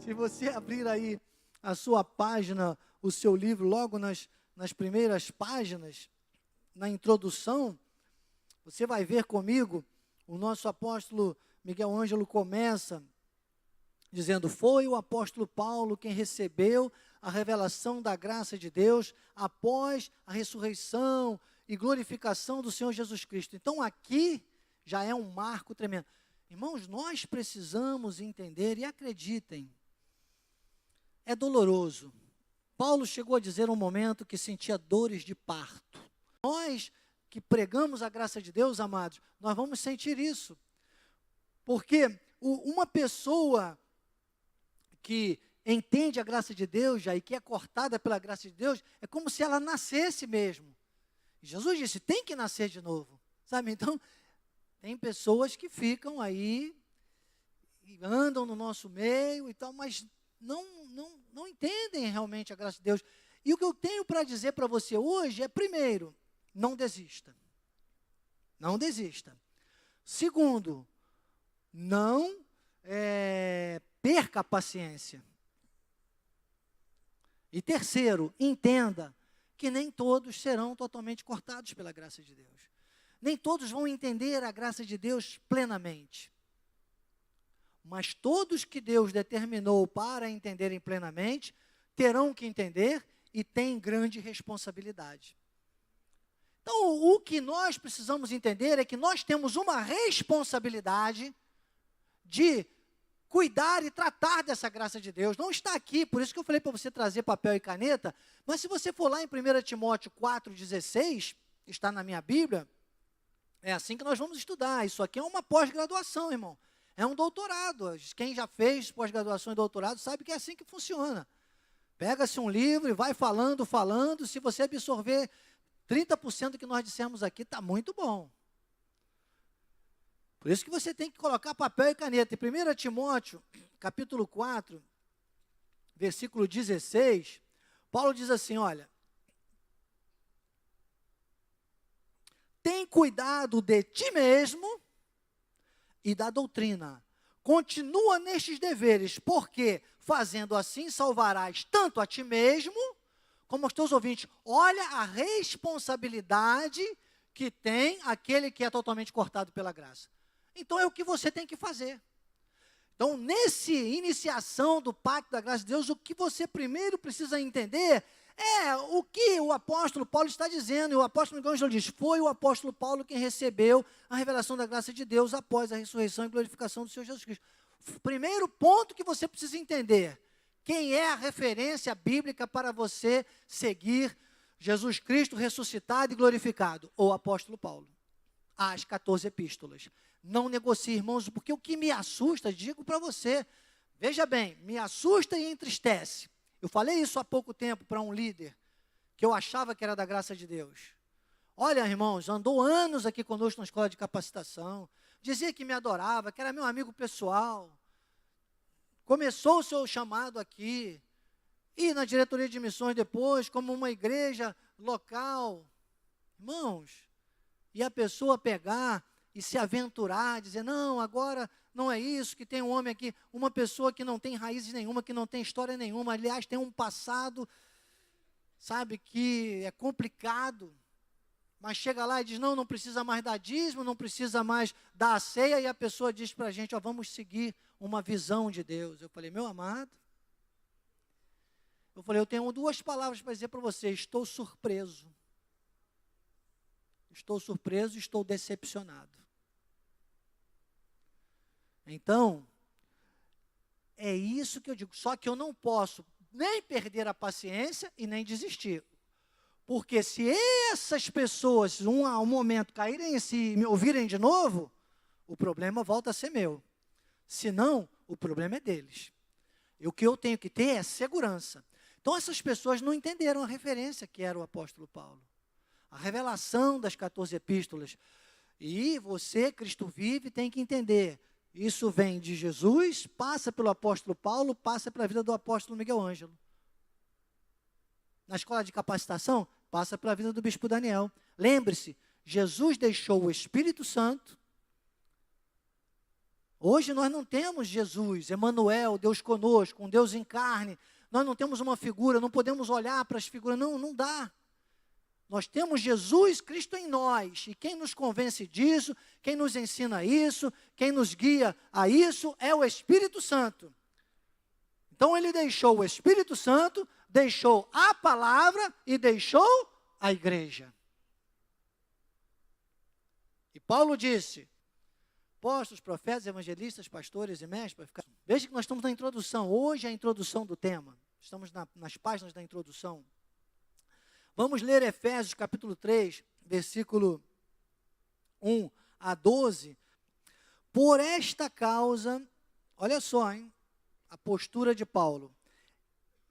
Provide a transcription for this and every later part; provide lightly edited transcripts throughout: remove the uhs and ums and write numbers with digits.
Se você abrir aí a sua página, o seu livro, logo nas primeiras páginas, na introdução, você vai ver comigo, o nosso apóstolo Miguel Ângelo começa dizendo: foi o apóstolo Paulo quem recebeu a revelação da graça de Deus após a ressurreição e glorificação do Senhor Jesus Cristo. Então aqui já é um marco tremendo. Irmãos, nós precisamos entender, e acreditem, é doloroso. Paulo chegou a dizer um momento que sentia dores de parto. Nós que pregamos a graça de Deus, amados, nós vamos sentir isso. Porque uma pessoa que entende a graça de Deus já e que é cortada pela graça de Deus, é como se ela nascesse mesmo. Jesus disse, tem que nascer de novo. Sabe, então, tem pessoas que ficam aí, e andam no nosso meio e tal, mas não entendem realmente a graça de Deus. E o que eu tenho para dizer para você hoje é, primeiro, não desista. Não desista. Segundo, não perca a paciência. E terceiro, entenda que nem todos serão totalmente cortados pela graça de Deus. Nem todos vão entender a graça de Deus plenamente. Mas todos que Deus determinou para entenderem plenamente, terão que entender e têm grande responsabilidade. Então, o que nós precisamos entender é que nós temos uma responsabilidade de cuidar e tratar dessa graça de Deus. Não está aqui, por isso que eu falei para você trazer papel e caneta, mas se você for lá em 1 Timóteo 4,16, está na minha Bíblia, é assim que nós vamos estudar. Isso aqui é uma pós-graduação, irmão. É um doutorado. Quem já fez pós-graduação e doutorado sabe que é assim que funciona. Pega-se um livro e vai falando. Se você absorver 30% do que nós dissemos aqui, está muito bom. Por isso que você tem que colocar papel e caneta. Em 1 Timóteo, capítulo 4, versículo 16, Paulo diz assim, olha, tem cuidado de ti mesmo e da doutrina. Continua nestes deveres, porque fazendo assim salvarás tanto a ti mesmo como aos teus ouvintes. Olha a responsabilidade que tem aquele que é totalmente cortado pela graça. Então é o que você tem que fazer. Então, nessa iniciação do pacto da graça de Deus, o que você primeiro precisa entender é o que o apóstolo Paulo está dizendo. E o apóstolo Miguel Ângelo diz, foi o apóstolo Paulo quem recebeu a revelação da graça de Deus após a ressurreição e glorificação do Senhor Jesus Cristo. O primeiro ponto que você precisa entender, quem é a referência bíblica para você seguir Jesus Cristo ressuscitado e glorificado? O apóstolo Paulo. As 14 epístolas. Não negocie, irmãos, porque o que me assusta, digo para você, veja bem, me assusta e entristece. Eu falei isso há pouco tempo para um líder, que eu achava que era da graça de Deus. Olha, irmãos, andou anos aqui conosco na escola de capacitação, dizia que me adorava, que era meu amigo pessoal, começou o seu chamado aqui, e na diretoria de missões depois, como uma igreja local. Irmãos, e a pessoa pegar e se aventurar, dizer, não, agora não é isso, que tem um homem aqui, uma pessoa que não tem raízes nenhuma, que não tem história nenhuma, aliás, tem um passado, sabe, que é complicado, mas chega lá e diz, não precisa mais dar dízimo, não precisa mais dar a ceia, e a pessoa diz para a gente, ó, vamos seguir uma visão de Deus. Eu falei, meu amado, eu tenho duas palavras para dizer para você, estou surpreso. Estou surpreso e estou decepcionado. Então, é isso que eu digo. Só que eu não posso nem perder a paciência e nem desistir. Porque se essas pessoas, a um momento, caírem e me ouvirem de novo, o problema volta a ser meu. Se não, o problema é deles. E o que eu tenho que ter é segurança. Então, essas pessoas não entenderam a referência que era o apóstolo Paulo. A revelação das 14 epístolas. E você, Cristo vive, tem que entender. Isso vem de Jesus, passa pelo apóstolo Paulo, passa pela vida do apóstolo Miguel Ângelo. Na escola de capacitação, passa pela vida do bispo Daniel. Lembre-se, Jesus deixou o Espírito Santo, Hoje nós não temos Jesus, Emanuel, Deus conosco, um Deus em carne. Nós não temos uma figura, não podemos olhar para as figuras, não dá. Nós temos Jesus Cristo em nós, e quem nos convence disso, quem nos ensina isso, quem nos guia a isso, é o Espírito Santo. Então ele deixou o Espírito Santo, deixou a palavra e deixou a igreja. E Paulo disse, apóstolos, profetas, evangelistas, pastores e mestres, veja que nós estamos na introdução, hoje é a introdução do tema, estamos nas páginas da introdução. Vamos ler Efésios capítulo 3, versículo 1 a 12. Por esta causa, olha só, a postura de Paulo.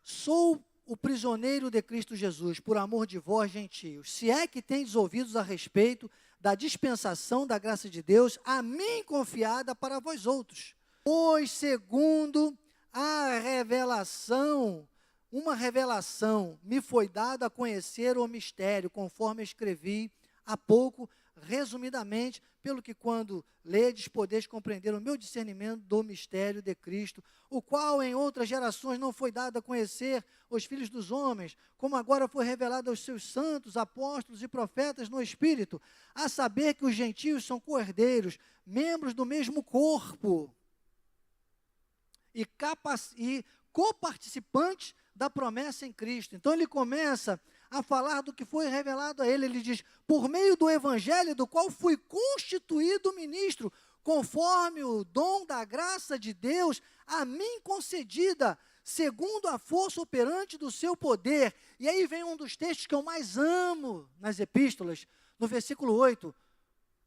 Sou o prisioneiro de Cristo Jesus, por amor de vós, gentios. Se é que tendes ouvidos a respeito da dispensação da graça de Deus, a mim confiada para vós outros. Pois segundo a revelação, uma revelação me foi dada a conhecer o mistério, conforme escrevi há pouco, resumidamente, pelo que quando ledes, podeis compreender o meu discernimento do mistério de Cristo, o qual em outras gerações não foi dado a conhecer os filhos dos homens, como agora foi revelado aos seus santos, apóstolos e profetas no Espírito, a saber que os gentios são co-herdeiros, membros do mesmo corpo, e coparticipantes da promessa em Cristo. Então ele começa a falar do que foi revelado a ele. Ele diz, por meio do evangelho do qual fui constituído ministro, conforme o dom da graça de Deus a mim concedida, segundo a força operante do seu poder. E aí vem um dos textos que eu mais amo nas epístolas, no versículo 8,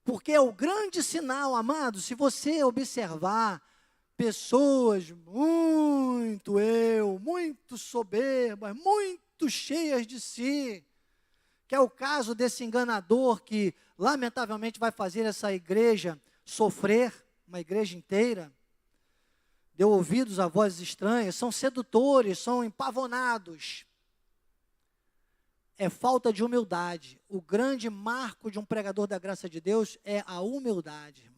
porque é o grande sinal, amados, se você observar pessoas muito soberbas, muito cheias de si, que é o caso desse enganador que, lamentavelmente, vai fazer essa igreja sofrer, uma igreja inteira, deu ouvidos a vozes estranhas, são sedutores, são empavonados. É falta de humildade. O grande marco de um pregador da graça de Deus é a humildade, irmãos.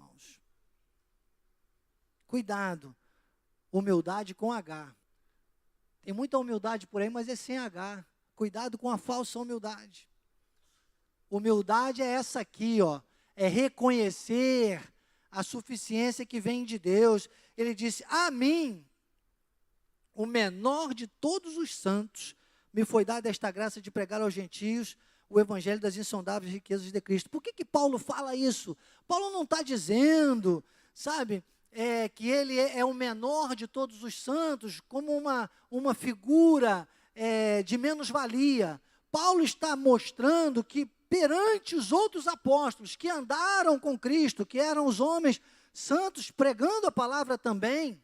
Cuidado, humildade com H. Tem muita humildade por aí, mas é sem H. Cuidado com a falsa humildade. Humildade é essa aqui, ó. É reconhecer a suficiência que vem de Deus. Ele disse, a mim, o menor de todos os santos, me foi dada esta graça de pregar aos gentios o evangelho das insondáveis riquezas de Cristo. Por que Paulo fala isso? Paulo não está dizendo, sabe, que ele é o menor de todos os santos, como uma figura de menos-valia. Paulo está mostrando que perante os outros apóstolos que andaram com Cristo, que eram os homens santos, pregando a palavra também,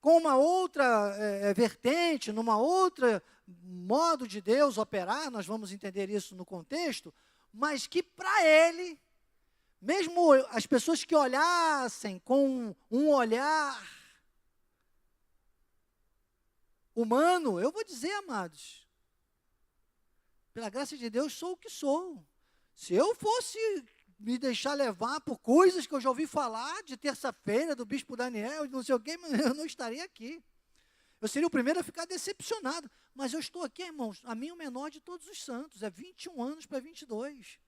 com uma outra vertente, numa outra modo de Deus operar, nós vamos entender isso no contexto, mas que para ele, mesmo as pessoas que olhassem com um olhar humano, eu vou dizer, amados, pela graça de Deus, sou o que sou. Se eu fosse me deixar levar por coisas que eu já ouvi falar de terça-feira, do bispo Daniel, de não sei o quê, eu não estaria aqui. Eu seria o primeiro a ficar decepcionado. Mas eu estou aqui, irmãos, a mim o menor de todos os santos, é 21 anos para 22.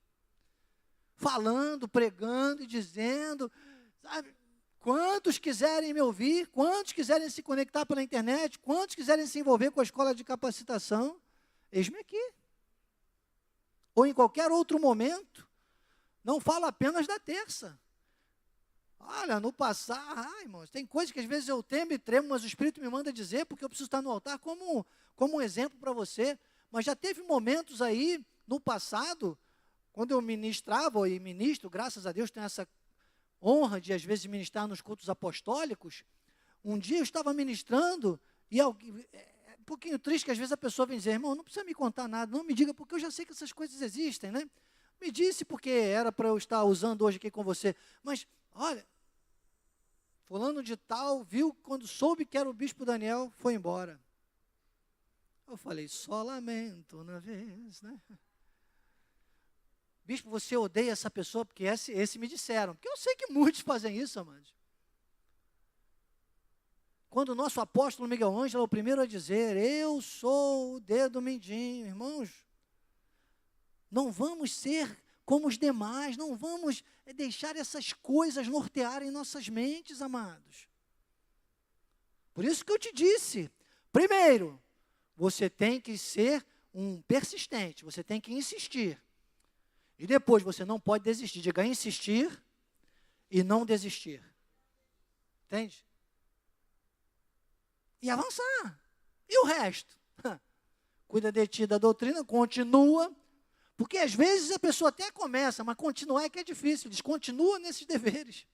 Falando, pregando e dizendo, sabe, quantos quiserem me ouvir, quantos quiserem se conectar pela internet, quantos quiserem se envolver com a escola de capacitação, eis-me aqui. Ou em qualquer outro momento, não falo apenas da terça. Olha, no passado, irmãos, tem coisas que às vezes eu temo e tremo, mas o Espírito me manda dizer, porque eu preciso estar no altar como um exemplo para você. Mas já teve momentos aí, no passado, quando eu ministrava e ministro, graças a Deus tenho essa honra de às vezes ministrar nos cultos apostólicos. Um dia eu estava ministrando e é um pouquinho triste que às vezes a pessoa vem dizer, irmão, não precisa me contar nada, não me diga, porque eu já sei que essas coisas existem, né? Me disse porque era para eu estar usando hoje aqui com você. Mas, olha, fulano de tal viu, quando soube que era o bispo Daniel, foi embora. Eu falei, só lamento uma vez, né? Bispo, você odeia essa pessoa? Porque esse me disseram. Porque eu sei que muitos fazem isso, amados. Quando o nosso apóstolo Miguel Ângelo é o primeiro a dizer, eu sou o dedo mindinho, irmãos, não vamos ser como os demais, não vamos deixar essas coisas nortearem nossas mentes, amados. Por isso que eu te disse, primeiro, você tem que ser um persistente, você tem que insistir. E depois você não pode desistir, diga insistir e não desistir. Entende? E avançar. E o resto? Cuida de ti da doutrina, continua. Porque às vezes a pessoa até começa, mas continuar é que é difícil. Descontinua nesses deveres.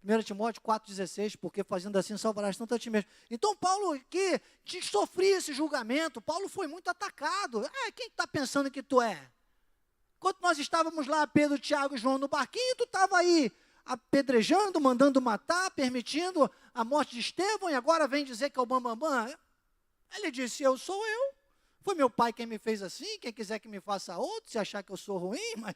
1 Timóteo 4,16, porque fazendo assim salvarás tanto a ti mesmo. Então Paulo aqui sofria esse julgamento. Paulo foi muito atacado. Quem está pensando que tu é? Enquanto nós estávamos lá, Pedro, Tiago e João no barquinho, tu estava aí apedrejando, mandando matar, permitindo a morte de Estevão, e agora vem dizer que é o bambambam. Ele disse, eu sou eu. Foi meu pai quem me fez assim, quem quiser que me faça outro, se achar que eu sou ruim, mas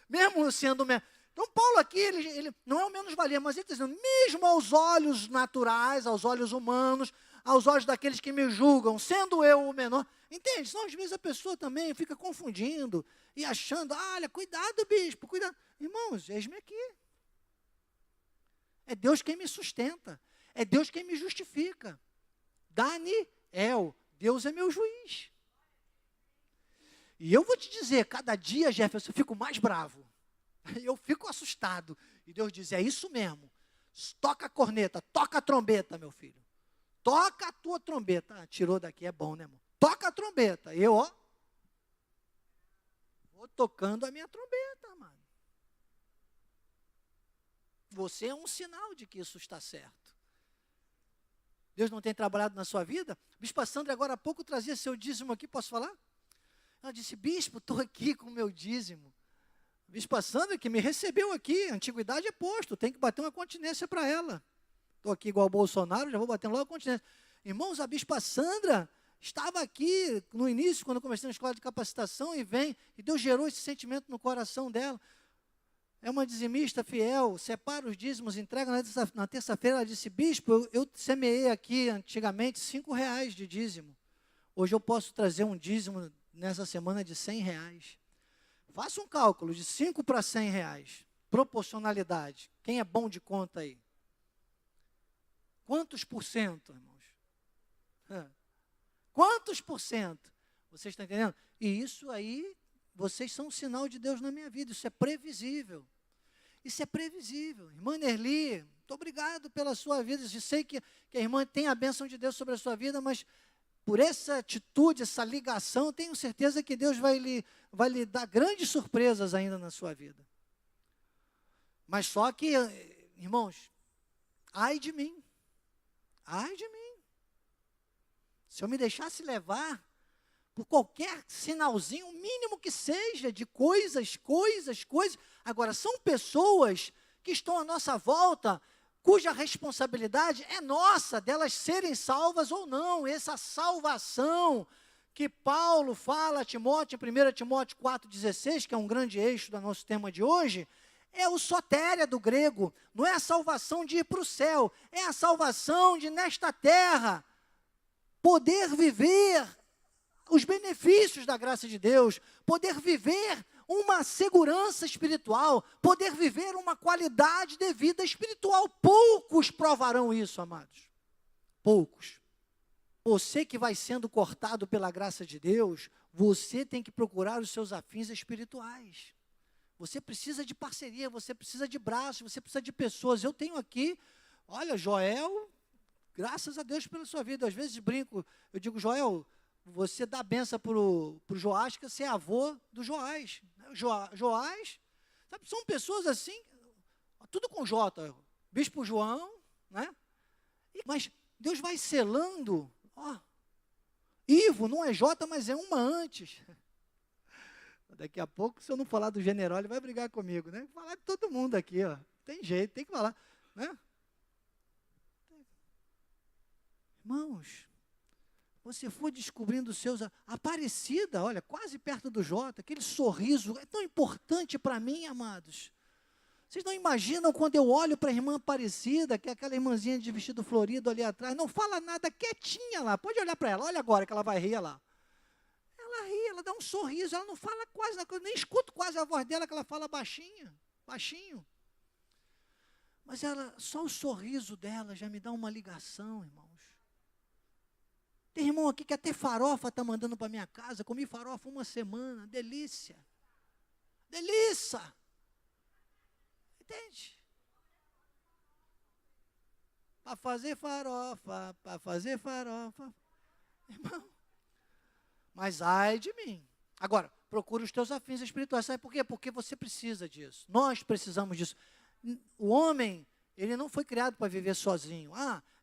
mesmo sendo... Então Paulo aqui, ele não é o menos valia, mas ele está dizendo, mesmo aos olhos naturais, aos olhos humanos, aos olhos daqueles que me julgam, sendo eu o menor, entende? Senão às vezes a pessoa também fica confundindo e achando, olha, cuidado bispo, cuidado. Irmãos, eis-me aqui. É Deus quem me sustenta, é Deus quem me justifica. Daniel, Deus é meu juiz. E eu vou te dizer, cada dia, Jefferson, eu fico mais bravo. Eu fico assustado. E Deus diz, é isso mesmo. Toca a corneta, toca a trombeta, meu filho. Toca a tua trombeta. Tirou daqui, é bom, né, irmão? Toca a trombeta. Eu, vou tocando a minha trombeta, mano. Você é um sinal de que isso está certo. Deus não tem trabalhado na sua vida? Bispa Sandra agora há pouco trazia seu dízimo aqui, posso falar? Ela disse, bispo, estou aqui com o meu dízimo. Bispa Sandra que me recebeu aqui, a antiguidade é posto, tem que bater uma continência para ela. Estou aqui igual o Bolsonaro, já vou batendo logo a continência. Irmãos, a Bispa Sandra estava aqui no início, quando eu comecei na escola de capacitação, e Deus gerou esse sentimento no coração dela. É uma dizimista fiel, separa os dízimos, entrega na terça-feira. Ela disse, bispo, eu semeei aqui antigamente R$5 de dízimo. Hoje eu posso trazer um dízimo nessa semana de R$100. Faça um cálculo de 5 para R$100. Proporcionalidade. Quem é bom de conta aí? Quantos por cento, irmãos? Quantos por cento? Vocês estão entendendo? E isso aí, vocês são um sinal de Deus na minha vida. Isso é previsível. Isso é previsível. Irmã Nerli, muito obrigado pela sua vida. Eu sei que a irmã tem a bênção de Deus sobre a sua vida, mas por essa atitude, essa ligação, eu tenho certeza que Deus vai lhe dar grandes surpresas ainda na sua vida. Mas só que, irmãos, ai de mim. Ai de mim. Se eu me deixasse levar por qualquer sinalzinho, mínimo que seja, de coisas. Agora, são pessoas que estão à nossa volta, cuja responsabilidade é nossa, delas serem salvas ou não. Essa salvação que Paulo fala a Timóteo, em 1 Timóteo 4,16, que é um grande eixo do nosso tema de hoje, é o sotéria do grego. Não é a salvação de ir para o céu, é a salvação de, nesta terra, poder viver os benefícios da graça de Deus, poder viver uma segurança espiritual, poder viver uma qualidade de vida espiritual. Poucos provarão isso, amados. Poucos. Você que vai sendo cortado pela graça de Deus, você tem que procurar os seus afins espirituais. Você precisa de parceria, você precisa de braços, você precisa de pessoas. Eu tenho aqui, olha, Joel, graças a Deus pela sua vida. Às vezes brinco, eu digo, Joel, você dá benção para o Joás, que você é avô do Joás. Joás, sabe, são pessoas assim, tudo com J, Bispo João, né? Mas Deus vai selando, Ivo não é J, mas é uma antes. Daqui a pouco, se eu não falar do general, ele vai brigar comigo, né? Vou falar de todo mundo aqui, tem jeito, tem que falar, né? Irmãos, você for descobrindo os seus... Aparecida, olha, quase perto do Jota, aquele sorriso é tão importante para mim, amados. Vocês não imaginam quando eu olho para a irmã Aparecida, que é aquela irmãzinha de vestido florido ali atrás, não fala nada, quietinha lá, pode olhar para ela, olha agora que ela vai rir lá. Ela ri, ela dá um sorriso, ela não fala quase, eu nem escuto quase a voz dela, que ela fala baixinho. Mas ela, só o sorriso dela já me dá uma ligação, irmãos. Tem irmão aqui que até farofa está mandando para minha casa, comi farofa uma semana, delícia. Delícia! Entende? Para fazer farofa, irmão. Mas ai de mim. Agora, procure os teus afins espirituais. Sabe por quê? Porque você precisa disso. Nós precisamos disso. O homem, ele não foi criado para viver sozinho.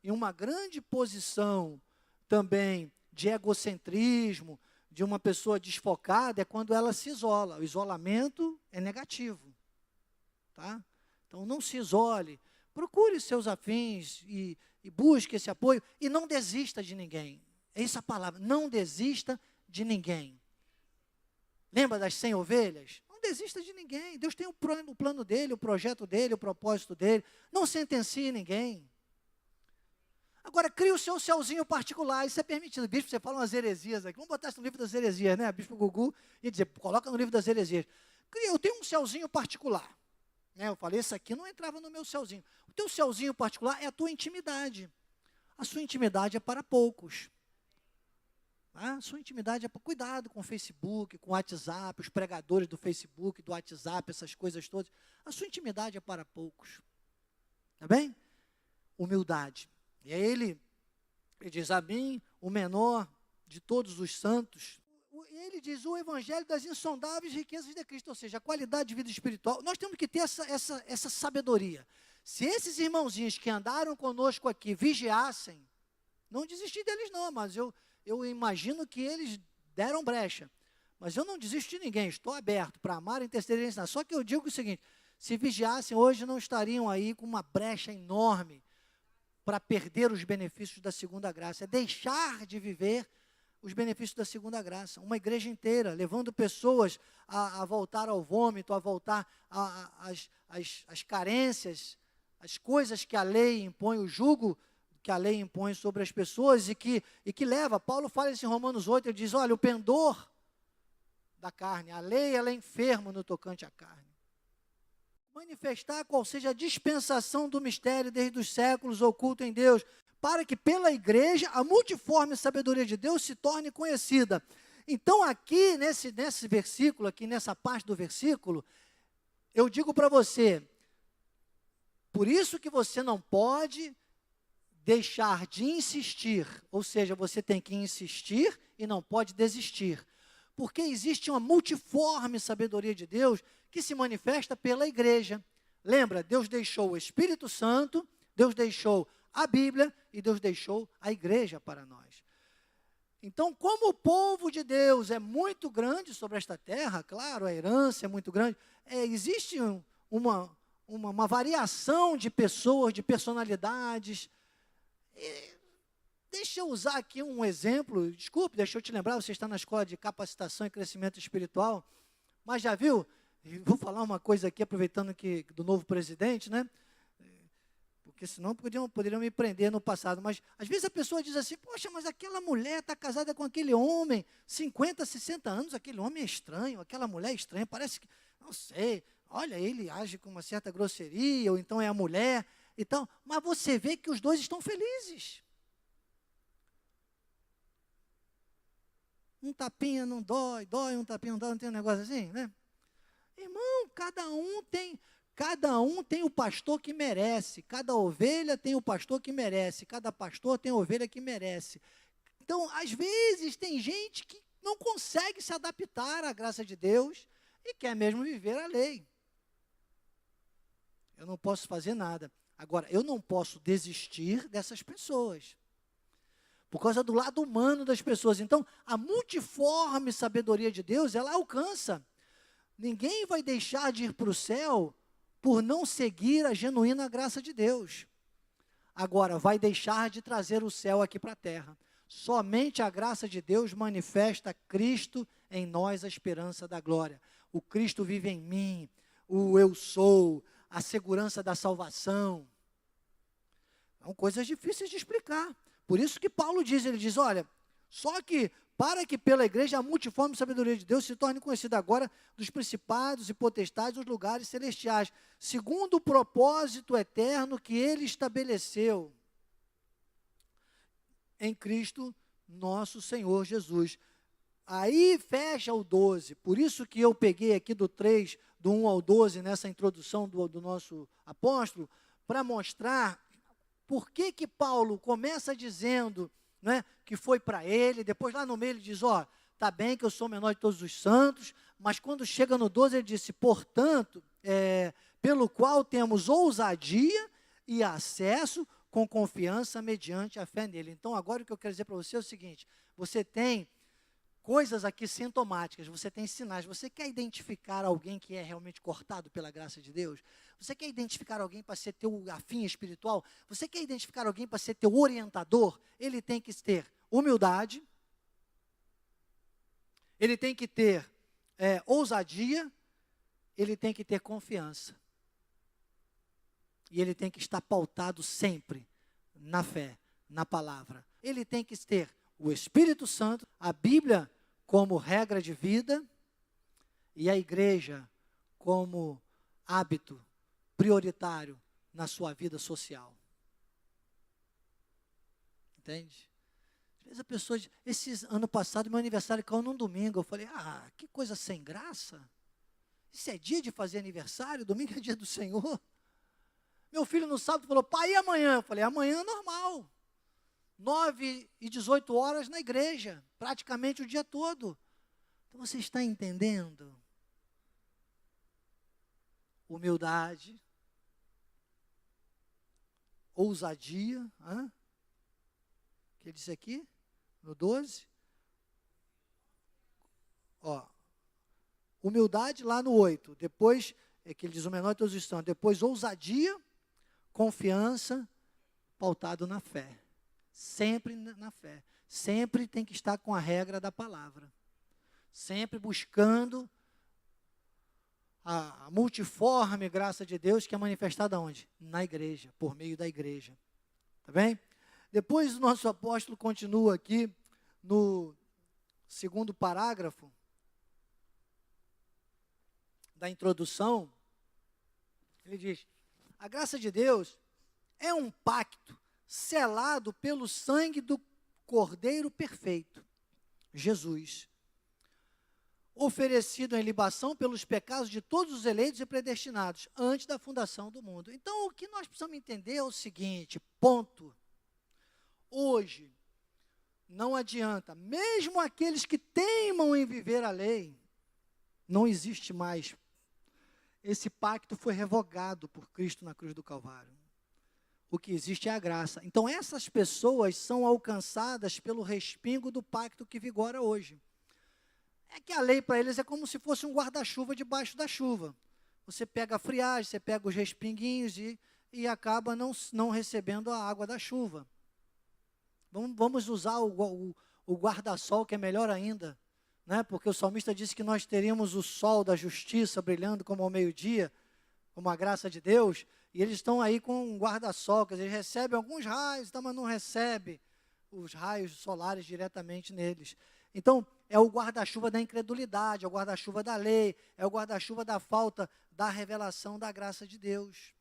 Em uma grande posição também de egocentrismo, de uma pessoa desfocada, é quando ela se isola. O isolamento é negativo. Tá? Então, não se isole. Procure seus afins e busque esse apoio. E não desista de ninguém. É essa a palavra. Não desista de ninguém. Lembra das 100 ovelhas? Não desista de ninguém. Deus tem o plano dele, o projeto dele, o propósito dele. Não sentencie ninguém. Agora, crie o seu céuzinho particular. Isso é permitido. Bispo, você fala umas heresias aqui. Vamos botar isso no livro das heresias, né? Bispo Gugu ia dizer, coloca no livro das heresias. Eu tenho um céuzinho particular. Eu falei, isso aqui não entrava no meu céuzinho. O teu céuzinho particular é a tua intimidade. A sua intimidade é para poucos. A sua intimidade é para... Cuidado com o Facebook, com o WhatsApp, os pregadores do Facebook, do WhatsApp, essas coisas todas. A sua intimidade é para poucos. Tá bem? Humildade. E aí ele diz, a mim, o menor de todos os santos. E ele diz, o evangelho das insondáveis riquezas de Cristo, ou seja, a qualidade de vida espiritual. Nós temos que ter essa sabedoria. Se esses irmãozinhos que andaram conosco aqui vigiassem, não desisti deles não, mas eu imagino que eles deram brecha. Mas eu não desisto de ninguém, estou aberto para amar, interceder e ensinar. Só que eu digo o seguinte, se vigiassem hoje não estariam aí com uma brecha enorme para perder os benefícios da segunda graça. É deixar de viver os benefícios da segunda graça. Uma igreja inteira, levando pessoas a voltar ao vômito, a voltar às carências, as coisas que a lei impõe, o jugo que a lei impõe sobre as pessoas e que leva. Paulo fala isso em Romanos 8, ele diz, olha, o pendor da carne, a lei ela é enferma no tocante à carne. Manifestar qual seja a dispensação do mistério desde os séculos oculto em Deus, para que pela igreja a multiforme sabedoria de Deus se torne conhecida. Então aqui, nesse versículo, aqui nessa parte do versículo, eu digo para você, por isso que você não pode deixar de insistir, ou seja, você tem que insistir e não pode desistir, porque existe uma multiforme sabedoria de Deus que se manifesta pela igreja. Lembra, Deus deixou o Espírito Santo, Deus deixou a Bíblia e Deus deixou a igreja para nós. Então, como o povo de Deus é muito grande sobre esta terra, claro, a herança é muito grande, existe uma variação de pessoas, de personalidades. Deixa eu usar aqui um exemplo, desculpe, deixa eu te lembrar, você está na escola de capacitação e crescimento espiritual, mas já viu, vou falar uma coisa aqui, aproveitando que do novo presidente, né? Porque senão poderiam me prender no passado, mas às vezes a pessoa diz assim, poxa, mas aquela mulher está casada com aquele homem, 50, 60 anos, aquele homem é estranho, aquela mulher é estranha, parece que, não sei, olha, ele age com uma certa grosseria, ou então é a mulher, então, mas você vê que os dois estão felizes. Um tapinha não dói, um tapinha não dói, não tem um negócio assim, né? Irmão, cada um tem o pastor que merece, cada ovelha tem o pastor que merece, cada pastor tem a ovelha que merece. Então, às vezes, tem gente que não consegue se adaptar à graça de Deus e quer mesmo viver a lei. Eu não posso fazer nada. Agora, eu não posso desistir dessas pessoas, por causa do lado humano das pessoas. Então, a multiforme sabedoria de Deus, ela alcança. Ninguém vai deixar de ir para o céu por não seguir a genuína graça de Deus. Agora, vai deixar de trazer o céu aqui para a terra. Somente a graça de Deus manifesta Cristo em nós, a esperança da glória. O Cristo vive em mim, o eu sou, a segurança da salvação. São coisas difíceis de explicar. Por isso que Paulo diz, ele diz, olha, só que para que pela igreja a multiforme sabedoria de Deus se torne conhecida agora dos principados e potestades nos lugares celestiais, segundo o propósito eterno que ele estabeleceu em Cristo nosso Senhor Jesus. Aí fecha o 12, por isso que eu peguei aqui do 3, do 1 ao 12, nessa introdução do nosso apóstolo, para mostrar por que que Paulo começa dizendo, né, que foi para ele, depois lá no meio ele diz, ó, tá bem que eu sou o menor de todos os santos, mas quando chega no 12 ele disse, portanto, pelo qual temos ousadia e acesso com confiança mediante a fé nele. Então, agora o que eu quero dizer para você é o seguinte, você tem coisas aqui sintomáticas, você tem sinais, você quer identificar alguém que é realmente cortado pela graça de Deus? Você quer identificar alguém para ser teu afim espiritual? Você quer identificar alguém para ser teu orientador? Ele tem que ter humildade, ele tem que ter ousadia, ele tem que ter confiança. E ele tem que estar pautado sempre na fé, na palavra. Ele tem que ter o Espírito Santo, a Bíblia como regra de vida e a igreja como hábito prioritário na sua vida social. Entende? Às vezes a pessoa diz, ano passado meu aniversário caiu num domingo, eu falei, que coisa sem graça. Isso é dia de fazer aniversário, domingo é dia do Senhor. Meu filho no sábado falou, pai, e amanhã? Eu falei, amanhã é normal. 9h18 na igreja, praticamente o dia todo. Então você está entendendo? Humildade, ousadia, que ele disse aqui, no 12. Ó, humildade lá no 8, depois, que ele diz o menor de todos os santos, depois ousadia, confiança, pautado na fé. Sempre na fé. Sempre tem que estar com a regra da palavra. Sempre buscando a multiforme graça de Deus que é manifestada onde? Na igreja, por meio da igreja. Tá bem? Depois o nosso apóstolo continua aqui no segundo parágrafo da introdução. Ele diz, a graça de Deus é um pacto selado pelo sangue do Cordeiro perfeito, Jesus, oferecido em libação pelos pecados de todos os eleitos e predestinados, antes da fundação do mundo. Então, o que nós precisamos entender é o seguinte, ponto. Hoje, não adianta, mesmo aqueles que teimam em viver a lei, não existe mais. Esse pacto foi revogado por Cristo na cruz do Calvário. O que existe é a graça. Então, essas pessoas são alcançadas pelo respingo do pacto que vigora hoje. É que a lei para eles é como se fosse um guarda-chuva debaixo da chuva. Você pega a friagem, você pega os respinguinhos e acaba não recebendo a água da chuva. Vamos usar o guarda-sol, que é melhor ainda, né? Porque o salmista disse que nós teríamos o sol da justiça brilhando como ao meio-dia, como a graça de Deus, e eles estão aí com um guarda-sol, quer dizer, eles recebem alguns raios, mas não recebem os raios solares diretamente neles. Então, é o guarda-chuva da incredulidade, é o guarda-chuva da lei, é o guarda-chuva da falta da revelação da graça de Deus.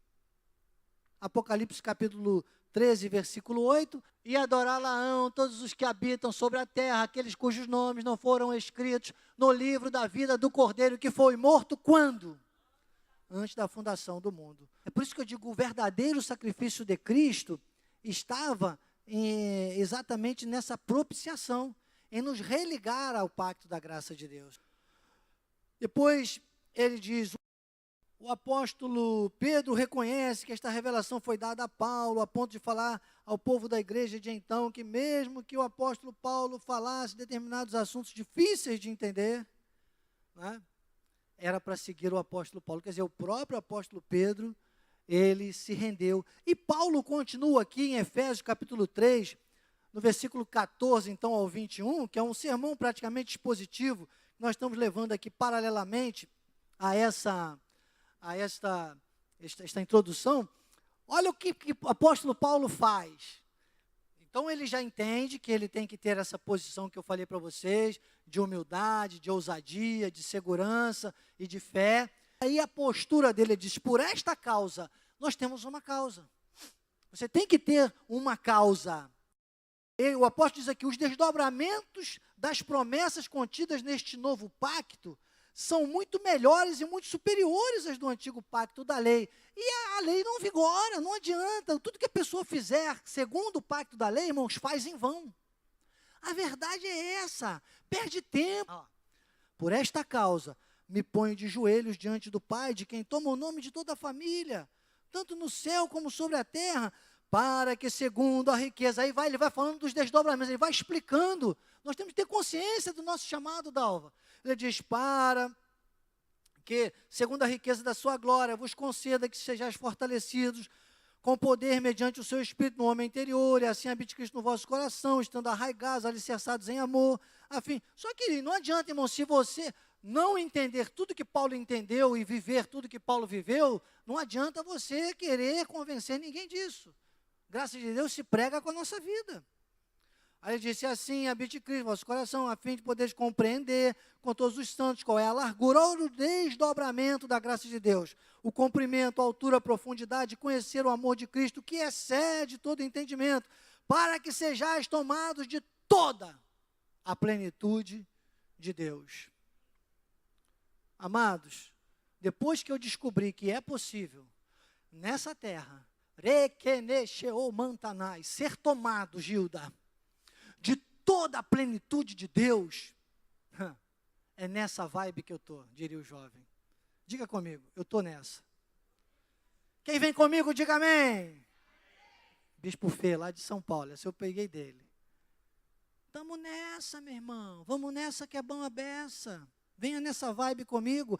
Apocalipse capítulo 13, versículo 8, e adorá-la-ão todos os que habitam sobre a terra, aqueles cujos nomes não foram escritos no livro da vida do Cordeiro, que foi morto quando? Antes da fundação do mundo. É por isso que eu digo, o verdadeiro sacrifício de Cristo estava exatamente nessa propiciação, em nos religar ao pacto da graça de Deus. Depois ele diz, o apóstolo Pedro reconhece que esta revelação foi dada a Paulo, a ponto de falar ao povo da igreja de então, que mesmo que o apóstolo Paulo falasse determinados assuntos difíceis de entender, né, era para seguir o apóstolo Paulo. Quer dizer, o próprio apóstolo Pedro, ele se rendeu. E Paulo continua aqui em Efésios capítulo 3, no versículo 14, então, ao 21, que é um sermão praticamente expositivo, nós estamos levando aqui paralelamente a esta introdução. Olha o que o apóstolo Paulo faz. Então, ele já entende que ele tem que ter essa posição que eu falei para vocês, de humildade, de ousadia, de segurança e de fé. Aí a postura dele diz, por esta causa, nós temos uma causa. Você tem que ter uma causa. E o apóstolo diz aqui, os desdobramentos das promessas contidas neste novo pacto são muito melhores e muito superiores às do antigo pacto da lei. E a lei não vigora, não adianta. Tudo que a pessoa fizer, segundo o pacto da lei, irmãos, faz em vão. A verdade é essa, perde tempo. Por esta causa, me ponho de joelhos diante do Pai, de quem toma o nome de toda a família, tanto no céu como sobre a terra, para que segundo a riqueza, ele vai falando dos desdobramentos, ele vai explicando. Nós temos que ter consciência do nosso chamado, Dalva. Ele diz, para que, segundo a riqueza da sua glória, vos conceda que sejais fortalecidos com poder mediante o seu Espírito no homem interior, e assim habite Cristo no vosso coração, estando arraigados, alicerçados em amor, afim. Só que não adianta, irmão, se você não entender tudo que Paulo entendeu e viver tudo que Paulo viveu, não adianta você querer convencer ninguém disso. Graças a Deus se prega com a nossa vida. Aí ele disse assim, habite Cristo no vosso coração, a fim de poderes compreender com todos os santos qual é a largura ou o desdobramento da graça de Deus, o comprimento, a altura, a profundidade, conhecer o amor de Cristo, que excede todo entendimento, para que sejais tomados de toda a plenitude de Deus. Amados, depois que eu descobri que é possível, nessa terra, ser tomado, Gilda, de toda a plenitude de Deus, é nessa vibe que eu estou, diria o jovem. Diga comigo, eu estou nessa. Quem vem comigo, diga amém. Bispo Fê, lá de São Paulo, essa eu peguei dele. Estamos nessa, meu irmão, vamos nessa que é bom a beça. Venha nessa vibe comigo.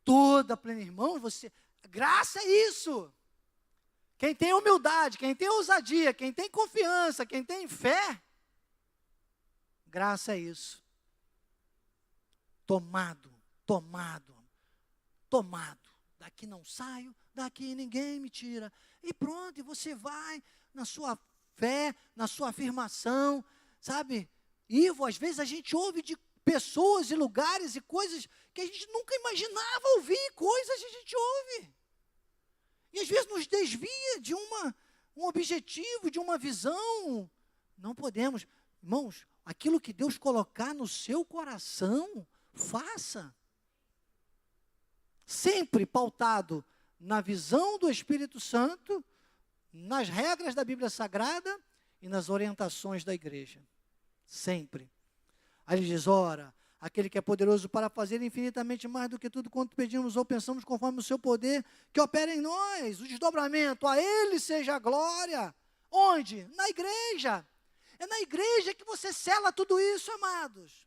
Toda plena, irmão, graça é isso. Quem tem humildade, quem tem ousadia, quem tem confiança, quem tem fé, graça é isso. Tomado. Daqui não saio, daqui ninguém me tira. E pronto, e você vai na sua fé, na sua afirmação, sabe? Ivo, às vezes a gente ouve de pessoas e lugares e coisas que a gente nunca imaginava ouvir, coisas que a gente ouve. E às vezes nos desvia de um objetivo, de uma visão. Não podemos. Irmãos, aquilo que Deus colocar no seu coração, faça. Sempre pautado na visão do Espírito Santo, nas regras da Bíblia Sagrada e nas orientações da igreja. Sempre. Aí ele diz, ora, aquele que é poderoso para fazer infinitamente mais do que tudo quanto pedimos ou pensamos conforme o seu poder, que opera em nós, o desdobramento, a ele seja a glória. Onde? Na igreja. É na igreja que você sela tudo isso, amados.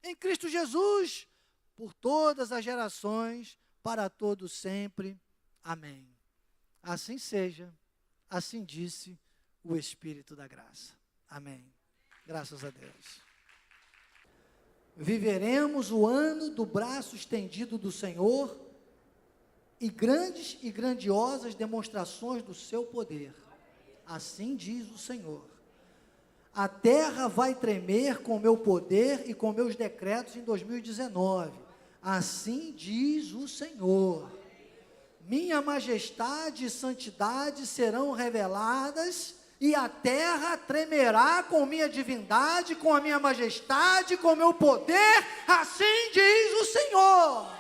Em Cristo Jesus, por todas as gerações, para todos sempre. Amém. Assim seja, assim disse o Espírito da graça. Amém. Graças a Deus. Viveremos o ano do braço estendido do Senhor e grandes e grandiosas demonstrações do seu poder. Assim diz o Senhor. A terra vai tremer com meu poder e com meus decretos em 2019. Assim diz o Senhor. Minha majestade e santidade serão reveladas e a terra tremerá com minha divindade, com a minha majestade, com o meu poder, assim diz o Senhor.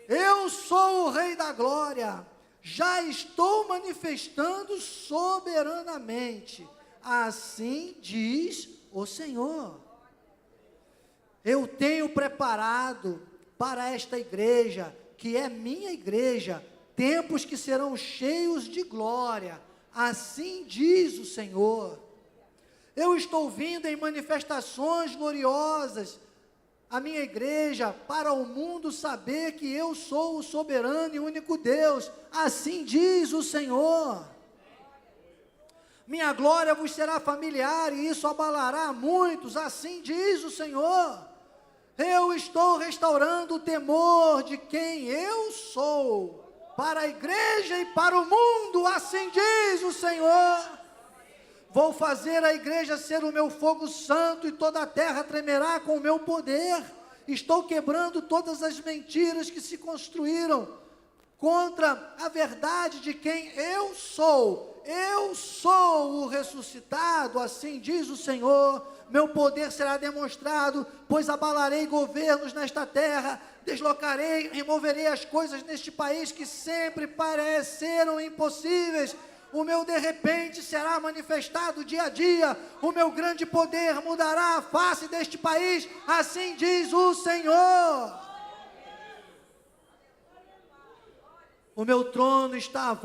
Eu sou o Rei da Glória, já estou manifestando soberanamente, assim diz o Senhor. Eu tenho preparado para esta igreja, que é minha igreja, tempos que serão cheios de glória, assim diz o Senhor. Eu estou vindo em manifestações gloriosas, a minha igreja, para o mundo saber que eu sou o soberano e único Deus. Assim diz o Senhor. Minha glória vos será familiar e isso abalará muitos. Assim diz o Senhor. Eu estou restaurando o temor de quem eu sou para a igreja e para o mundo. Assim diz o Senhor. Vou fazer a igreja ser o meu fogo santo e toda a terra tremerá com o meu poder. Estou quebrando todas as mentiras que se construíram contra a verdade de quem eu sou. Eu sou o ressuscitado, assim diz o Senhor. Meu poder será demonstrado, pois abalarei governos nesta terra, deslocarei, removerei as coisas neste país que sempre pareceram impossíveis. O meu de repente será manifestado dia a dia, o meu grande poder mudará a face deste país, assim diz o Senhor. O meu trono está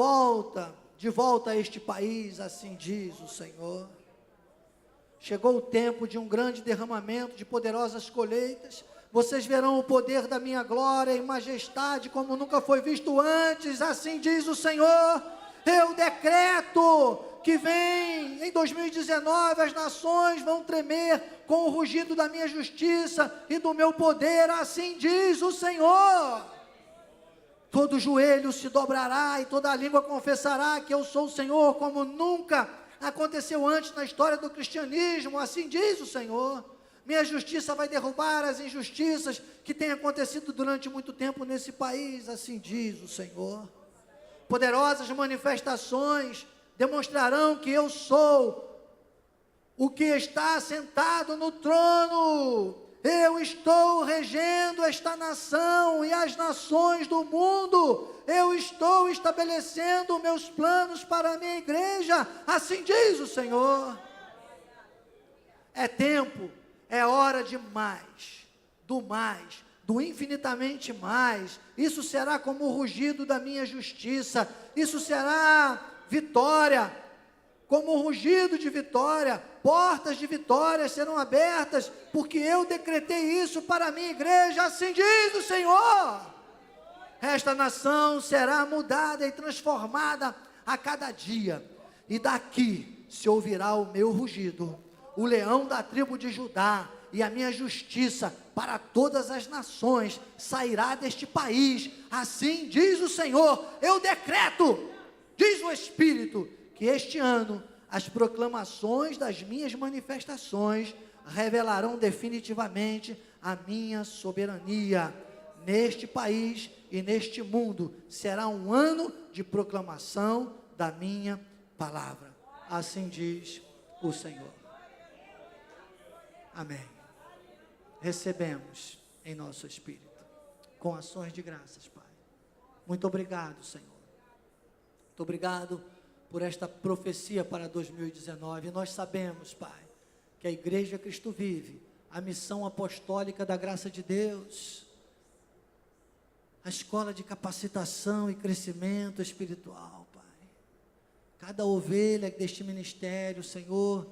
de volta a este país, assim diz o Senhor. Chegou o tempo de um grande derramamento de poderosas colheitas. Vocês verão o poder da minha glória e majestade como nunca foi visto antes, assim diz o Senhor. Eu decreto que vem em 2019 as nações vão tremer com o rugido da minha justiça e do meu poder, assim diz o Senhor. Todo joelho se dobrará e toda língua confessará que eu sou o Senhor, como nunca aconteceu antes na história do cristianismo, assim diz o Senhor. Minha justiça vai derrubar as injustiças que têm acontecido durante muito tempo nesse país, assim diz o Senhor. Poderosas manifestações demonstrarão que eu sou o que está sentado no trono. Eu estou regendo esta nação e as nações do mundo. Eu estou estabelecendo meus planos para a minha igreja, assim diz o Senhor. É tempo, é hora de mais, do infinitamente mais. Isso será como o rugido da minha justiça. Isso será vitória, como o rugido de vitória. Portas de vitória serão abertas, porque eu decretei isso para a minha igreja, assim diz o Senhor. Esta nação será mudada e transformada a cada dia, e daqui se ouvirá o meu rugido, o leão da tribo de Judá, e a minha justiça para todas as nações sairá deste país, assim diz o Senhor. Eu decreto, diz o Espírito, que este ano as proclamações das minhas manifestações revelarão definitivamente a minha soberania neste país e neste mundo. Será um ano de proclamação da minha palavra, assim diz o Senhor. Amém. Recebemos em nosso espírito, com ações de graças, Pai. Muito obrigado, Senhor. Muito obrigado por esta profecia para 2019. Nós sabemos, Pai, que a Igreja Cristo Vive, a missão apostólica da graça de Deus, a escola de capacitação e crescimento espiritual, Pai. Cada ovelha deste ministério, Senhor,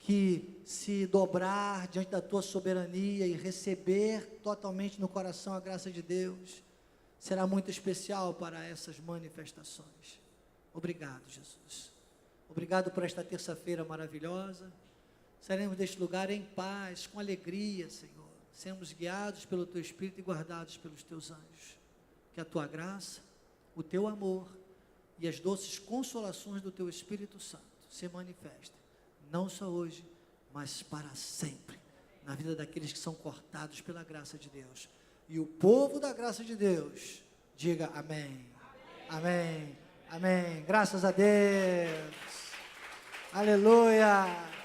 que se dobrar diante da Tua soberania e receber totalmente no coração a graça de Deus, será muito especial para essas manifestações. Obrigado, Jesus. Obrigado por esta terça-feira maravilhosa. Sairemos deste lugar em paz, com alegria, Senhor. Seremos guiados pelo Teu Espírito e guardados pelos Teus anjos. Que a Tua graça, o Teu amor e as doces consolações do Teu Espírito Santo se manifestem, não só hoje, mas para sempre, na vida daqueles que são cortados pela graça de Deus. E o povo da graça de Deus, diga amém. Amém. Amém. Graças a Deus. Aleluia.